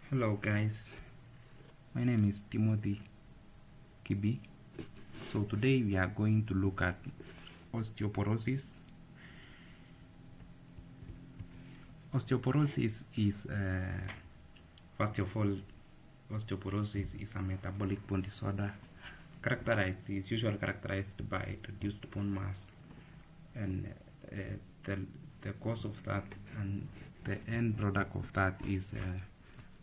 Hello guys, my name is Timothy Kibi. So today we are going to look at osteoporosis. Osteoporosis is first of all, osteoporosis is a metabolic bone disorder usually characterized by reduced bone mass, and the cause of that and the end product of that is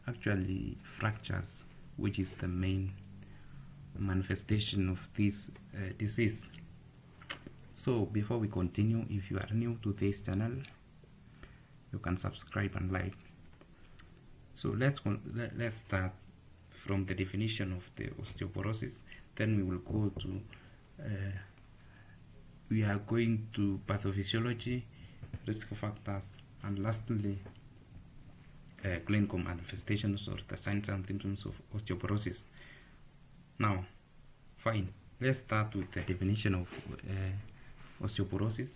actually fractures, which is the main manifestation of this disease. So before we continue, if you are new to this channel, you can subscribe and like. So let's start from the definition of the osteoporosis. Then we will go to we are going to pathophysiology, risk factors, and lastly clinical manifestations or the signs and symptoms of osteoporosis. Now, fine. Let's start with the definition of osteoporosis.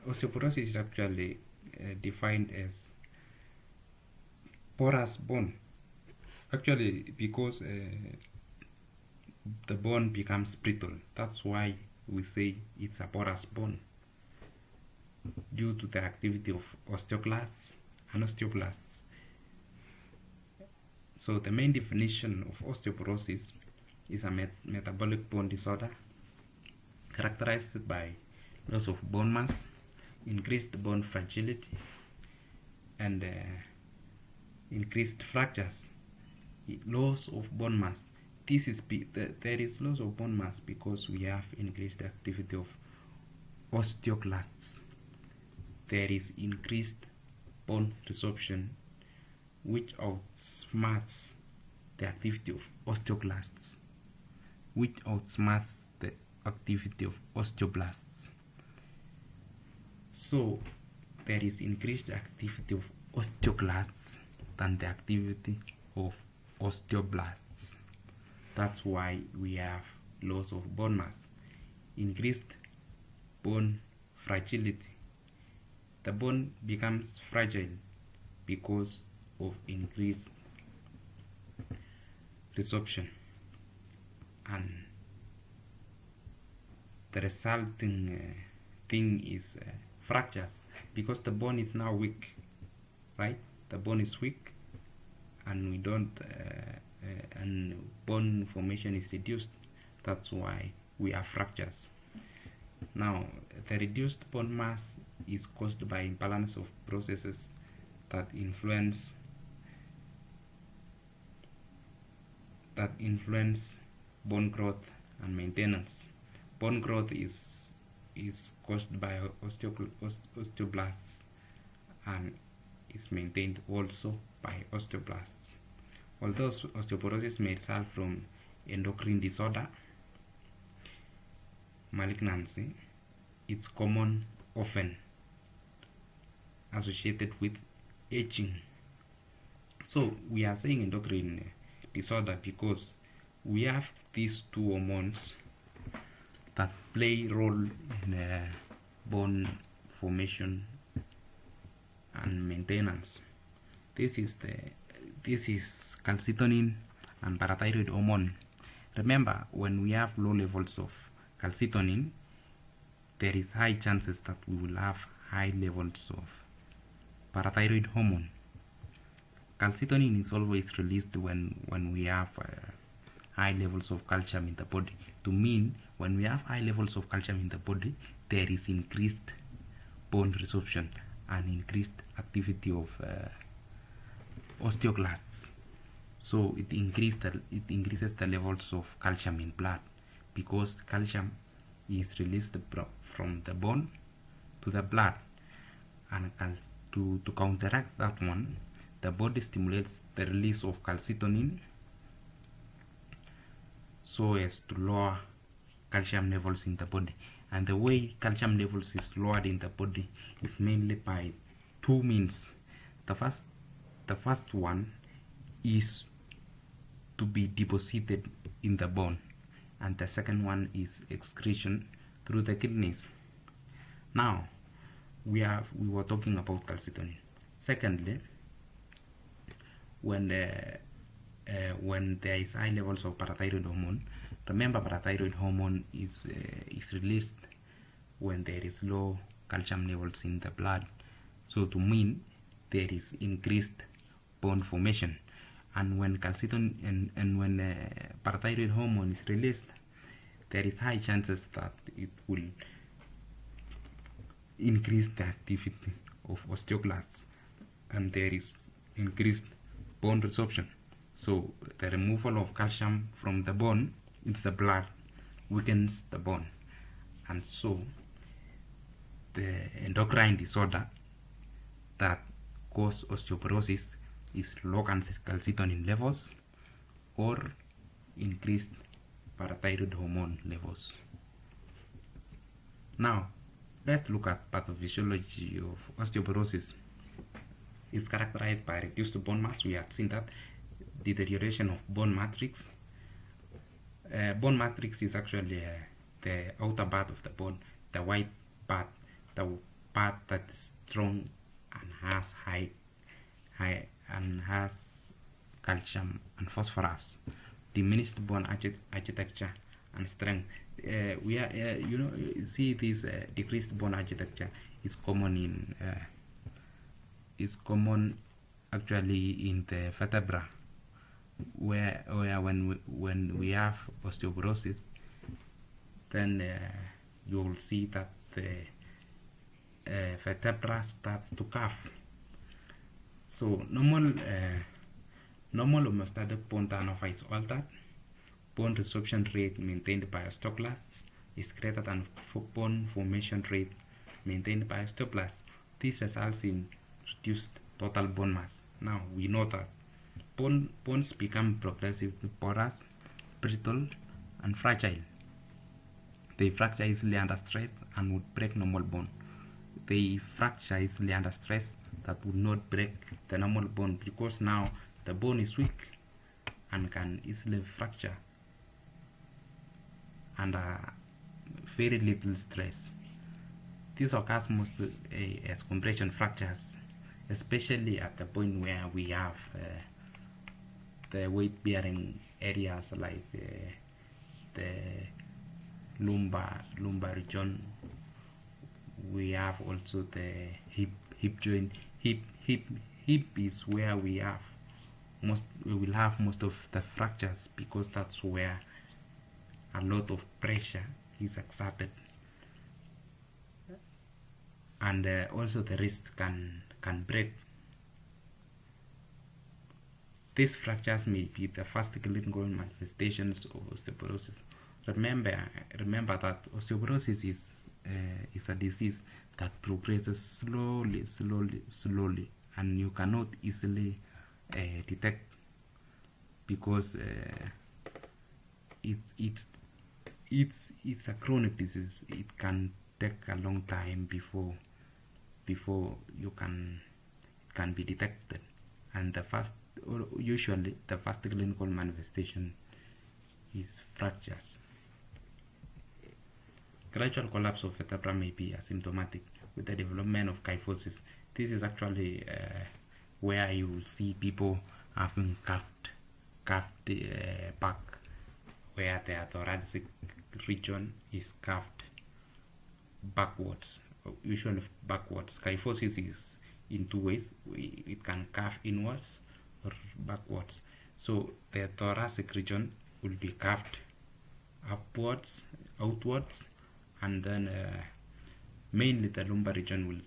Osteoporosis is actually defined as porous bone. Actually, because the bone becomes brittle, that's why we say it's a porous bone, due to the activity of osteoclasts and osteoblasts. So the main definition of osteoporosis is a metabolic bone disorder characterized by loss of bone mass, increased bone fragility, and increased fractures. Loss of bone mass. There is loss of bone mass because we have increased activity of osteoclasts. There is increased bone resorption, which outsmarts the activity of osteoclasts, which outsmarts the activity of osteoblasts. So there is increased activity of osteoclasts than the activity of osteoblasts. That's why we have loss of bone mass, increased bone fragility. The bone becomes fragile because of increased resorption, and the resulting thing is fractures, because the bone is now weak, right? The bone is weak, and we don't and bone formation is reduced. That's why we have fractures. Now, the reduced bone mass is caused by imbalance of processes that influence bone growth and maintenance. Bone growth is caused by osteoblasts and is maintained also by osteoblasts. Although osteoporosis may result from endocrine disorder, malignancy, it's often associated with aging. So we are saying endocrine disorder because we have these two hormones that play a role in bone formation and maintenance. This is calcitonin and parathyroid hormone. Remember, when we have low levels of calcitonin, there is high chances that we will have high levels of parathyroid hormone. Calcitonin is always released when we have high levels of calcium in the body. To mean, when we have high levels of calcium in the body, there is increased bone resorption and increased activity of osteoclasts. So it increases the levels of calcium in blood, because calcium is released from the bone to the blood, and to counteract that one, the body stimulates the release of calcitonin so as to lower calcium levels in the body. And the way calcium levels is lowered in the body is mainly by two means. The first one is to be deposited in the bone, and the second one is excretion through the kidneys. Now, we were talking about calcitonin. Secondly, when there is high levels of parathyroid hormone. Remember, parathyroid hormone is released when there is low calcium levels in the blood. So to mean there is increased bone formation, and when calciton and when parathyroid hormone is released, there is high chances that it will increase the activity of osteoclasts, and there is increased bone resorption. So the removal of calcium from the bone into the blood weakens the bone, and so the endocrine disorder that cause osteoporosis is low calcitonin levels or increased parathyroid hormone levels. Now, let's look at pathophysiology of osteoporosis. It's characterized by reduced bone mass. We have seen that. Deterioration of bone matrix. Bone matrix is actually the outer part of the bone, the white part, the part that's strong and has high and has calcium and phosphorus. Diminished bone architecture and strength. We are, see this decreased bone architecture is common actually in the vertebra, where when we have osteoporosis, then you will see that the vertebra starts to curve. So normal homeostatic bone turnover is altered. Bone resorption rate maintained by osteoclasts is greater than bone formation rate maintained by osteoblasts. This results in reduced total bone mass. Now we know that bones become progressively porous, brittle, and fragile. They fracture easily under stress and would break normal bone. They fracture easily under stress that would not break the normal bone, because now the bone is weak and can easily fracture under very little stress. This occurs mostly as compression fractures, especially at the point where we have the weight-bearing areas like the lumbar region. We have also the hip joint. Hip is where we will have most of the fractures, because that's where a lot of pressure is exerted, and also the wrist can break. These fractures may be the first clinical manifestations of osteoporosis. Remember that osteoporosis is a disease that progresses slowly, and you cannot easily detect, because it's a chronic disease. It can take a long time before it can be detected, and usually the first clinical manifestation is fractures. Gradual collapse of vertebra may be asymptomatic with the development of kyphosis. This is actually where you will see people having cuffed back, where their thoracic region is cuffed backwards, usually backwards. Kyphosis is in two ways. It can curve inwards or backwards. So the thoracic region will be curved upwards, outwards, and then mainly the lumbar region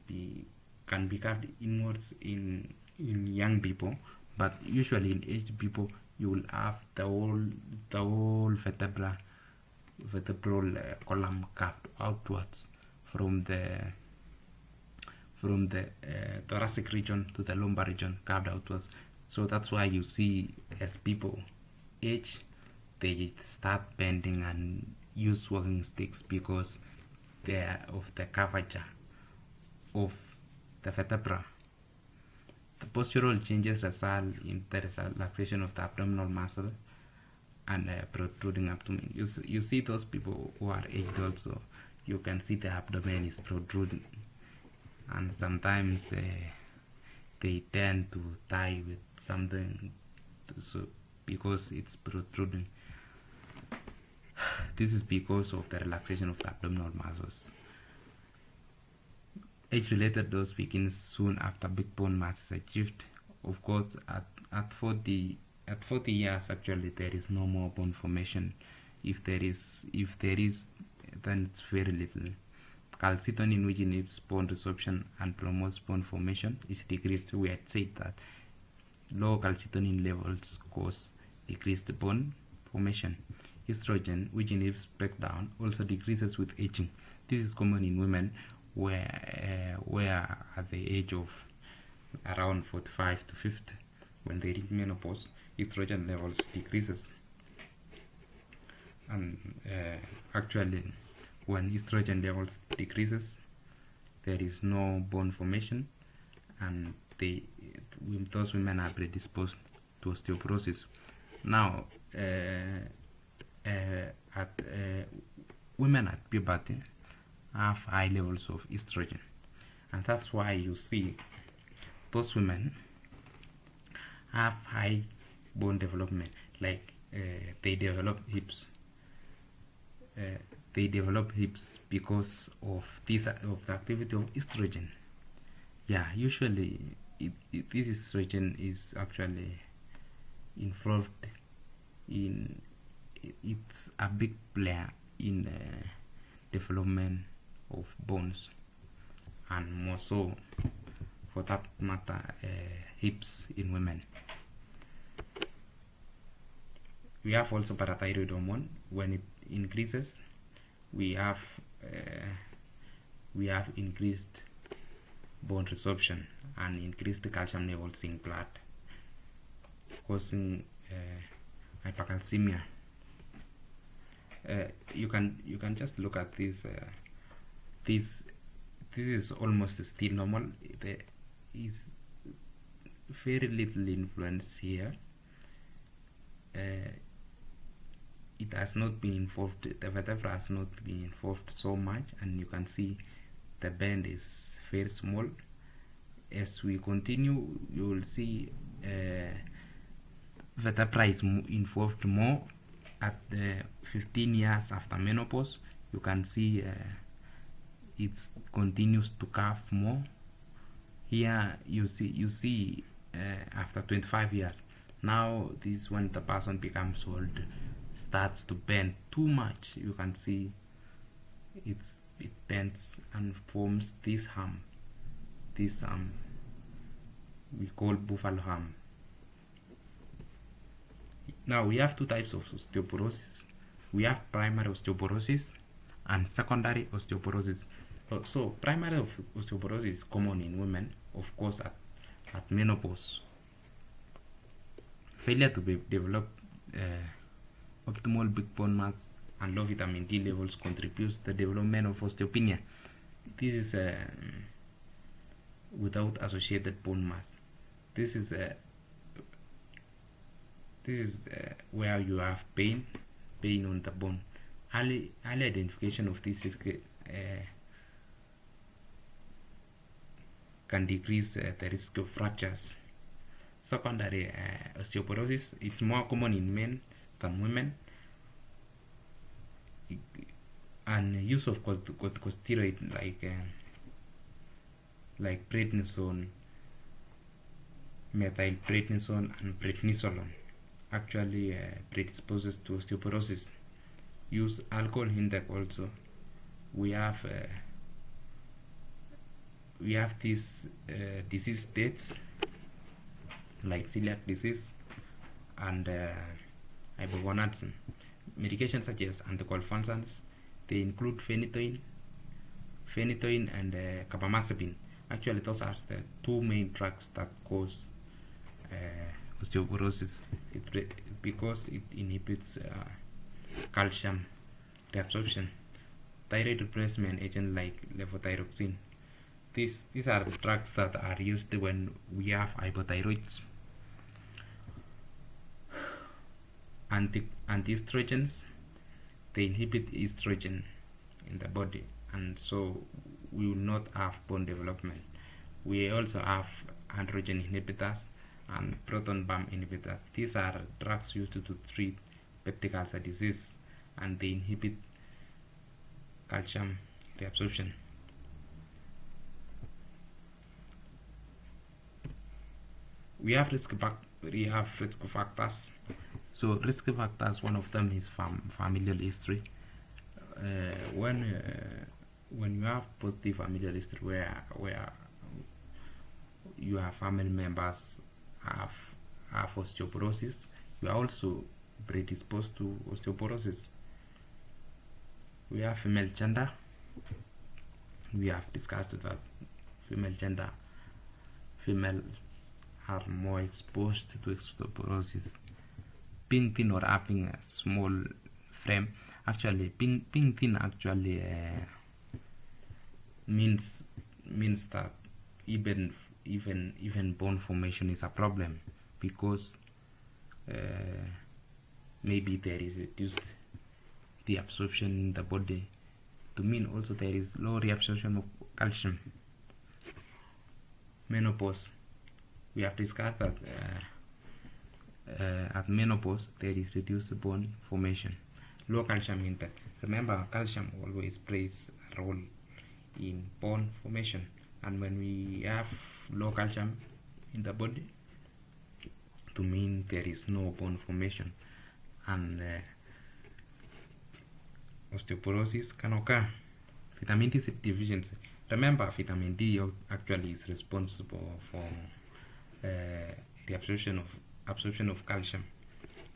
can be curved inwards in young people, but usually in aged people you will have the whole vertebral column curved outwards from the thoracic region to the lumbar region, curved outwards. So that's why you see, as people age, they start bending and use walking sticks, because of the curvature of the vertebra. The postural changes result in the relaxation of the abdominal muscle and protruding abdomen. You see those people who are aged also, you can see the abdomen is protruding, and sometimes they tend to tie with something because it's protruding. This is because of the relaxation of the abdominal muscles. Age-related dose begins soon after big bone mass is achieved. Of course, at 40 years, actually, there is no more bone formation. If there is, then it's very little. Calcitonin, which inhibits bone resorption and promotes bone formation, is decreased. We had said that low calcitonin levels cause decreased bone formation. Estrogen, which inhibits breakdown, also decreases with aging. This is common in women where at the age of around 45 to 50, when they reach menopause, estrogen levels decreases. And actually, when estrogen levels decreases, there is no bone formation, and those women are predisposed to osteoporosis. Now, women at puberty have high levels of estrogen, and that's why you see those women have high bone development, like they develop hips. They develop hips because of the activity of estrogen. Yeah, usually this estrogen is actually involved in, it's a big player in development of bones, and more so, for that matter, hips in women. We have also parathyroid hormone. When it increases, we have increased bone resorption and increased calcium levels in blood, causing hypercalcemia. You can just look at this. This is almost still normal. There is very little influence here. It has not been involved. The vertebra has not been involved so much, and you can see the bend is very small. As we continue, you will see vertebra is involved more. At 15 years after menopause, you can see it continues to curve more. Here you see after 25 years. Now this, when the person becomes old, starts to bend too much. You can see it bends and forms this hump. This we call buffalo hump. Now we have two types of osteoporosis. We have primary osteoporosis and secondary osteoporosis. So primary osteoporosis is common in women, of course, at menopause. Failure to develop optimal big bone mass and low vitamin D levels contributes to the development of osteopenia. This is without associated bone mass. This is where you have pain on the bone. Early identification of this is can decrease the risk of fractures. Secondary osteoporosis, it's more common in men than women, and use of corticosteroid like prednisone, methylprednisone, and prednisolone actually predisposes to osteoporosis. Use alcohol intake also. We have these disease states like celiac disease and hypogonadism. Medications such as anticonvulsants, they include phenytoin and carbamazepine. Actually, those are the two main drugs that cause osteoporosis, because it inhibits calcium reabsorption. Thyroid replacement agent like levothyroxine. These are the drugs that are used when we have hypothyroidism. Anti-estrogens, they inhibit estrogen in the body, and so we will not have bone development. We also have androgen inhibitors, and proton pump inhibitors. These are drugs used to treat peptic ulcer disease, and they inhibit calcium reabsorption. We have risk factors. So risk factors, one of them is familial history. When you have positive familial history where your family members have osteoporosis, you are also predisposed to osteoporosis. We have female gender. We have discussed that female are more exposed to osteoporosis. Being thin or having a small frame, actually being thin actually means that even bone formation is a problem, because maybe there is reduced reabsorption in the body. To mean also there is low reabsorption of calcium. Menopause. We have discussed that at menopause there is reduced bone formation. Low calcium intake. Remember, calcium always plays a role in bone formation, and when we have low calcium in the body, to mean there is no bone formation, and osteoporosis can occur. Vitamin D deficiency. Remember, vitamin D actually is responsible for the absorption of calcium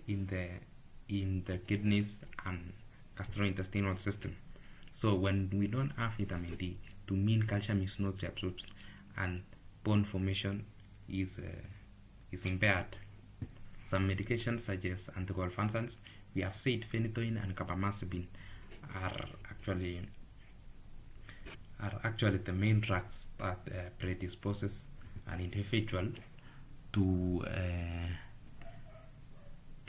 in the kidneys and gastrointestinal system. So when we don't have vitamin D, to mean calcium is not reabsorbed, and bone formation is impaired. Some medications such as anticonvulsants, we have said phenytoin and carbamazepine are actually the main drugs that predisposes an individual to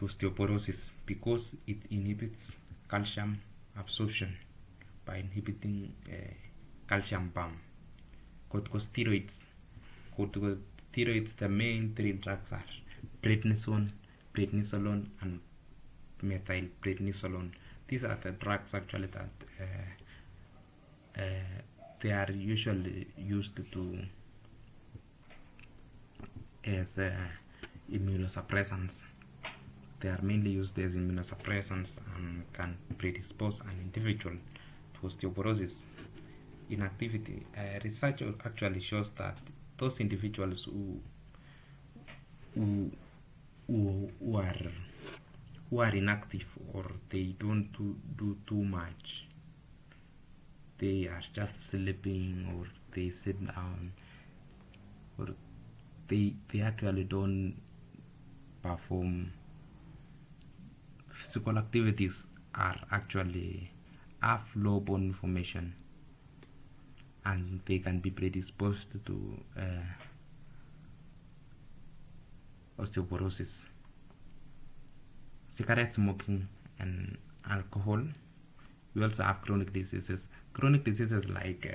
osteoporosis, because it inhibits calcium absorption by inhibiting calcium pump. Corticosteroids, the main three drugs are prednisone, and methylprednisolone. These are the drugs actually that they are usually used as immunosuppressants. They are mainly used as immunosuppressants and can predispose an individual to osteoporosis. Inactivity. Research actually shows that those individuals who are inactive, or they don't do too much, they are just sleeping, or they sit down, or they actually don't perform physical activities, are actually have low bone formation, and they can be predisposed to osteoporosis. Cigarette smoking and alcohol. We also have chronic diseases. Chronic diseases like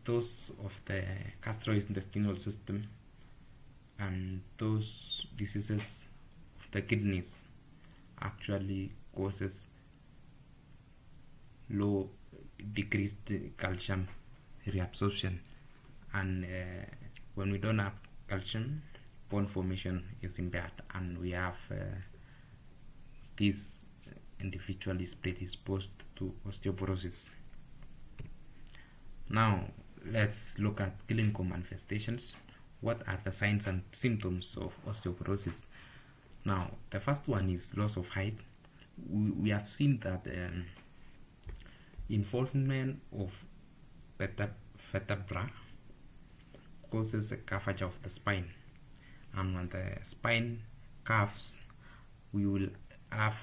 those of the gastrointestinal system, and those diseases of the kidneys actually causes decreased calcium reabsorption, and when we don't have calcium, bone formation is impaired, and we have this individual is predisposed to osteoporosis. Now let's look at clinical manifestations. What are the signs and symptoms of osteoporosis? Now the first one is loss of height. We have seen that involvement of vertebra causes a curvature of the spine, and when the spine curves, we will have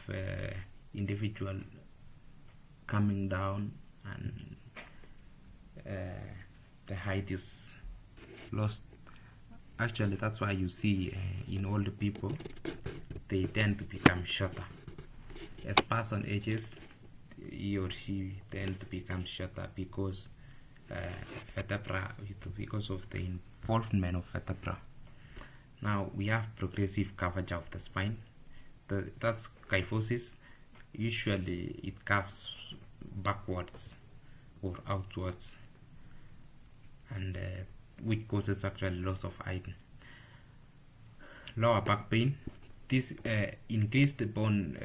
individual coming down, and the height is lost. Actually, that's why you see in older people, they tend to become shorter. As person ages, he or she tend to become shorter, because vertebra because of the involvement of vertebra. Now we have progressive curvature of the spine. That's kyphosis. Usually it curves backwards or outwards, and which causes actually loss of height. Lower back pain. This increased bone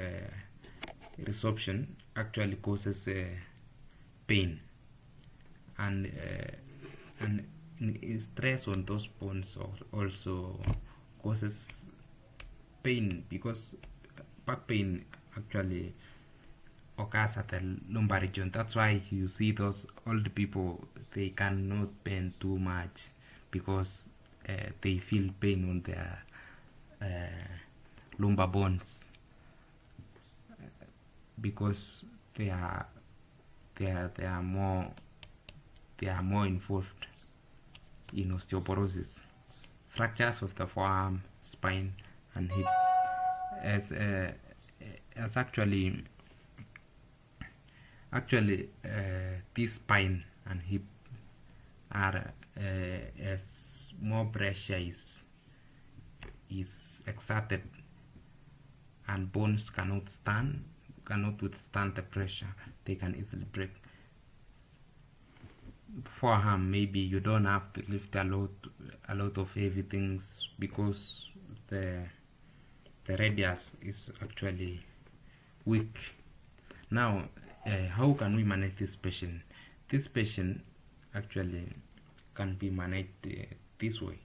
resorption actually causes pain, and stress on those bones also causes pain, because back pain actually occurs at the lumbar region. That's why you see those old people, they cannot bend too much because they feel pain on their lumbar bones, because they are more involved in osteoporosis. Fractures of the forearm, spine, and hip as actually this spine and hip are as more pressure is exerted, and bones cannot withstand the pressure. They can easily break. Forearm, maybe you don't have to lift a lot of heavy things because the radius is actually weak. Now, how can we manage this patient? This patient actually can be managed this way.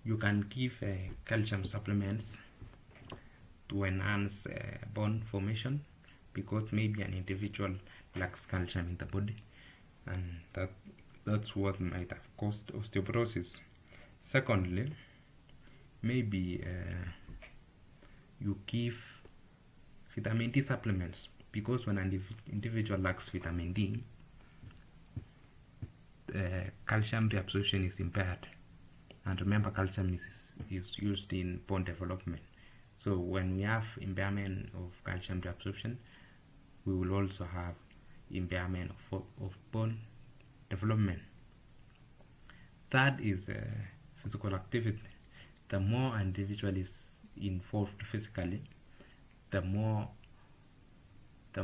You can give calcium supplements to enhance bone formation, because maybe an individual lacks calcium in the body, and that's what might have caused osteoporosis. Secondly, maybe you give vitamin D supplements, because when an individual lacks vitamin D, calcium reabsorption is impaired, and remember, calcium is used in bone development. So when we have impairment of calcium reabsorption, we will also have impairment of bone development. Third is physical activity. The more an individual is involved physically, the more the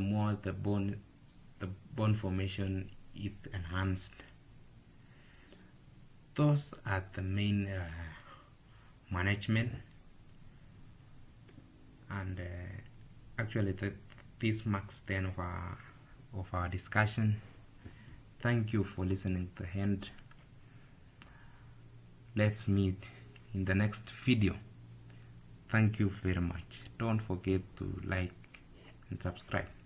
bone formation is enhanced. Those are the main management, and actually this marks the end of our discussion. Thank you for listening to the end. Let's meet in the next video. Thank you very much. Don't forget to like and subscribe.